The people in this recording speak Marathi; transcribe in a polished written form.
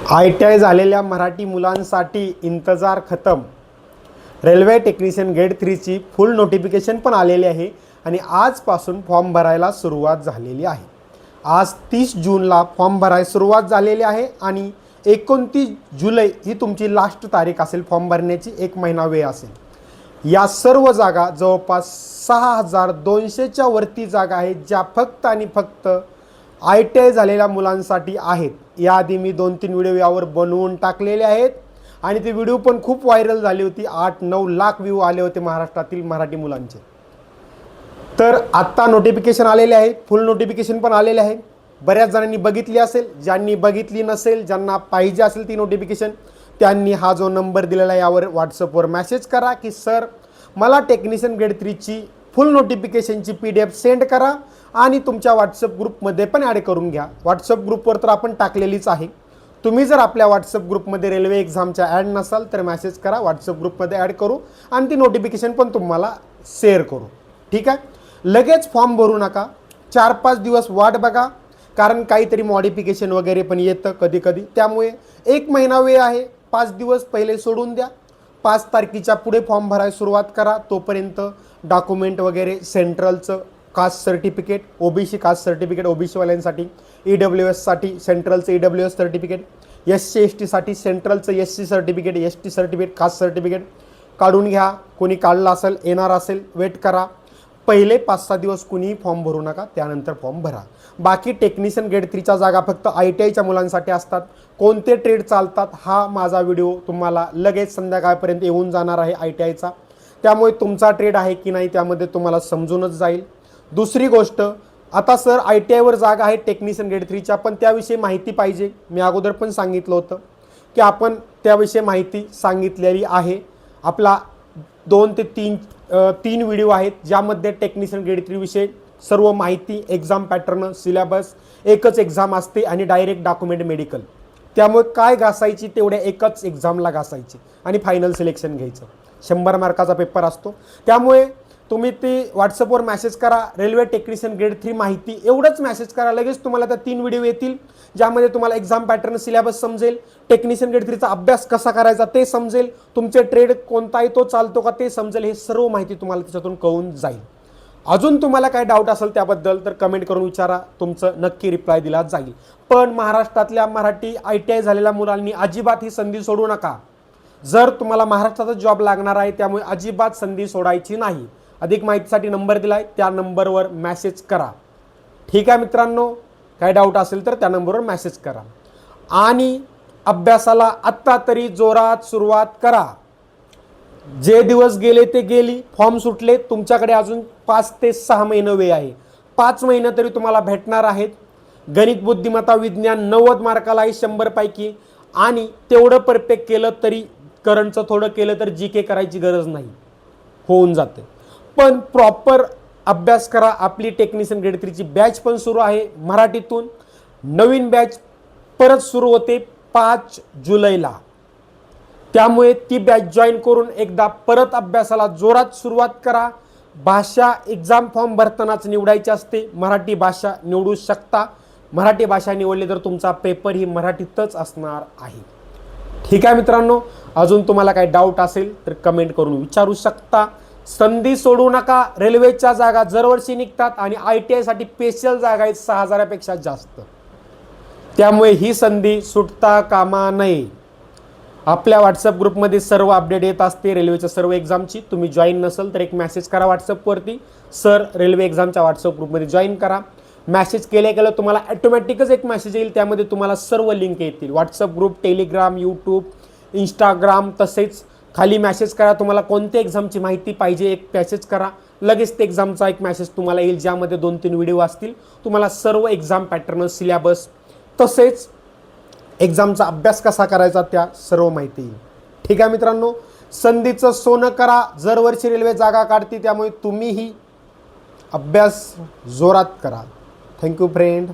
ITI झालेल्या मराठी मुलांसाठी इंतजार खतम। रेल्वे टेक्निशियन ग्रेड 3 ची फुल नोटिफिकेशन पण आलेली आहे आणि आजपासून फॉर्म भरायला सुरुवात झालेली आहे। आज 30 जूनला फॉर्म भरायला सुरुवात झालेली आहे आणि 29 जुलै ही तुमची लास्ट तारीख असेल फॉर्म भरण्याची। 1 महिना वेळ असेल। या सर्व जागा जवळपास 6200च्या वरती जागा आहेत ज्या फक्त आणि फक्त ITI झालेल्या मुलांसाठी आहेत। याआधी मी 2-3 व्हिडिओ यावर बनवून टाकलेले आहेत आणि ते व्हिडिओ पण खूप व्हायरल झाली होती। 8-9 लाख व्ह्यू आले होते महाराष्ट्रातील मराठी मुलांचे। तर आता नोटिफिकेशन आलेले आहे, फुल नोटिफिकेशन पण आलेले आहे। बऱ्याच जणांनी बघितली असेल, ज्यांनी बघितली नसेल, ज्यांना पाहिजे असेल ती नोटिफिकेशन, त्यांनी हा जो नंबर दिलेला आहे यावर व्हॉट्सअपवर मेसेज करा की सर मला टेक्निशियन ग्रेड 3 ची फुल नोटिफिकेशनची PDF सेंड करा आणि तुमच्या व्हॉट्सअप ग्रुपमध्ये पण ॲड करून घ्या। व्हॉट्सअप ग्रुपवर तर आपण टाकलेलीच आहे। तुम्ही जर आपल्या व्हॉट्सअप ग्रुपमध्ये रेल्वे एक्झामच्या ॲड नसाल तर मेसेज करा, व्हॉट्सअप ग्रुपमध्ये ॲड करू आणि ती नोटिफिकेशन पण तुम्हाला शेअर करू। ठीक आहे, लगेच फॉर्म भरू नका, 4-5 दिवस वाट बघा, कारण काहीतरी मॉडिफिकेशन वगैरे पण येतं कधी कधी। त्यामुळे 1 महिना वेळ आहे, 5 दिवस पहिले सोडून द्या। 5 तारखेच्या पुढे फॉर्म भरायला सुरुवात करा। तोपर्यंत डॉक्युमेंट वगैरे सेंट्रलचं caste certificate, OBC caste certificate OBC वाल्यांसाठी, EWS साठी सेंट्रलचं EWS सर्टिफिकेट, SC ST साठी सेंट्रलचं SC certificate, ST certificate, caste certificate काढून घ्या। कोणी काढलं असेल, येणार असेल, वेट करा। पहिले 5-6 दिवस कुणीही फॉर्म भरू नका, त्यानंतर फॉर्म भरा। बाकी टेक्निशियन ग्रेड 3 च्या जागा फक्त ITIच्या मुलांसाठी असतात। कोणते ट्रेड चालतात हा माझा व्हिडिओ तुम्हाला लगेच संध्याकाळपर्यंत येऊन जाणार आहे ITIचा। त्यामुळे तुमचा ट्रेड आहे की नाही त्यामध्ये तुम्हाला समजूनच जाईल। दुसरी गोष्ट, आता सर ITIवर जागा आहे टेक्निशियन ग्रेड 3 च्या, पण त्याविषयी माहिती पाहिजे। मी अगोदर पण सांगितलं होतं की आपण त्याविषयी माहिती सांगितलेली आहे। आपला 2 ते 3 व्हिडिओ आहेत ज्यामध्ये टेक्निशियन ग्रेड 3 विषयी सर्व माहिती, एक्झाम पॅटर्न, सिलेबस, एकच एक्झाम असते आणि डायरेक्ट डॉक्युमेंट मेडिकल। त्यामुळे काय घासायची तेवढ्या एकच एक्झामला घासायची आणि फायनल सिलेक्शन घ्यायचं। 100 मार्काचा पेपर असतो। त्यामुळे तुम्ही ते व्हॉट्सअपवर मेसेज करा, रेल्वे टेक्निशियन ग्रेड 3 माहिती, एवढंच मेसेज करा। लगेच तुम्हाला त्या 3 व्हिडिओ येतील ज्यामध्ये तुम्हाला एक्झाम पॅटर्न, सिलेबस समजेल, टेक्निशियन ग्रेड 3 चा अभ्यास कसा करायचा ते समजेल, तुमचे ट्रेड कोणता आहे तो चालतो का ते समजेल। हे सर्व माहिती तुम्हाला त्याच्यातून कळून जाईल। अजून तुम्हाला काय डाऊट असेल त्याबद्दल तर कमेंट करून विचारा, तुमचं नक्की रिप्लाय दिला जाईल। पण महाराष्ट्रातल्या मराठी ITI झालेल्या मुलांनी अजिबात ही संधी सोडू नका। जर तुम्हाला महाराष्ट्राचा जॉब लागणार आहे त्यामुळे अजिबात संधी सोडायची नाही। अधिक माहितीसाठी नंबर दिलाय, त्या नंबरवर मेसेज करा। ठीक आहे मित्रांनो, काय डाऊट असेल तर त्या नंबरवर मेसेज करा आणि अभ्यासाला आत्ता तरी जोरात सुरुवात करा। जे दिवस गेले ते गेली, फॉर्म सुटले, तुमच्याकडे अजून 5 ते 6 महिने वेळ आहे। 5 महिने तरी तुम्हाला भेटणार आहेत। गणित, बुद्धिमत्ता, विज्ञान 90 मार्काला आहे 100 पैकी आणि तेवढं परफेक्ट केलं तरी, करंटचं थोडं केलं तर GK करायची गरज नाही, होऊन जाते। पण प्रॉपर अभ्यास करा। आपली टेक्निशियन ग्रेड 3 ची बॅच पण सुरू आहे मराठीतून। नवीन बॅच परत सुरू होते 5 जुलैला। त्यामुळे ती बॅच जॉईन करून एकदा परत अभ्यासाला जोरात सुरुवात करा। भाषा एक्झाम फॉर्म भरतानाच निवडायची असते, मराठी भाषा निवडू शकता। मराठी भाषा निवडली तर तुमचा पेपर ही मराठीतच असणार आहे। ठीक आहे मित्रांनो, अजून तुम्हाला काही डाऊट असेल तर कमेंट करून विचारू शकता। संधी सोडू नका। रेल्वेच्या जागा दरवर्षी निघतात आणि ITI साठी स्पेशल जागा आहेत 6000 पेक्षा जास्त। त्यामुळे ही संधी सुटता कामा नये। आपल्या व्हॉट्सअप ग्रुपमध्ये सर्व अपडेट येत असते रेल्वेच्या सर्व एक्झामची। तुम्ही जॉईन नसेल तर एक मेसेज करा व्हॉट्सअपवरती, सर रेल्वे एक्झामच्या व्हॉट्सअप ग्रुपमध्ये जॉईन करा। मेसेज केल्या तुम्हाला ऑटोमॅटिकच एक मेसेज येईल, त्यामध्ये तुम्हाला सर्व लिंक येतील। WhatsApp group, Telegram, YouTube, Instagram, तसेच खाली मेसेज करा तुम्हाला कोणत्या एक्झामची माहिती पाहिजे, एक मेसेज करा। लगेच ते एक्झामचा एक मेसेज तुम्हाला येईल ज्यामध्ये 2-3 व्हिडिओ असतील। तुम्हाला सर्व एक्झाम पॅटर्न, सिलेबस, तसेच एक्झामचा अभ्यास कसा करायचा त्या सर्व माहिती येईल। ठीक आहे मित्रांनो, संधीचं सोनं करा। दरवर्षी रेल्वे जागा काढते, त्यामुळे तुम्हीही अभ्यास जोरात करा। Thank you friend.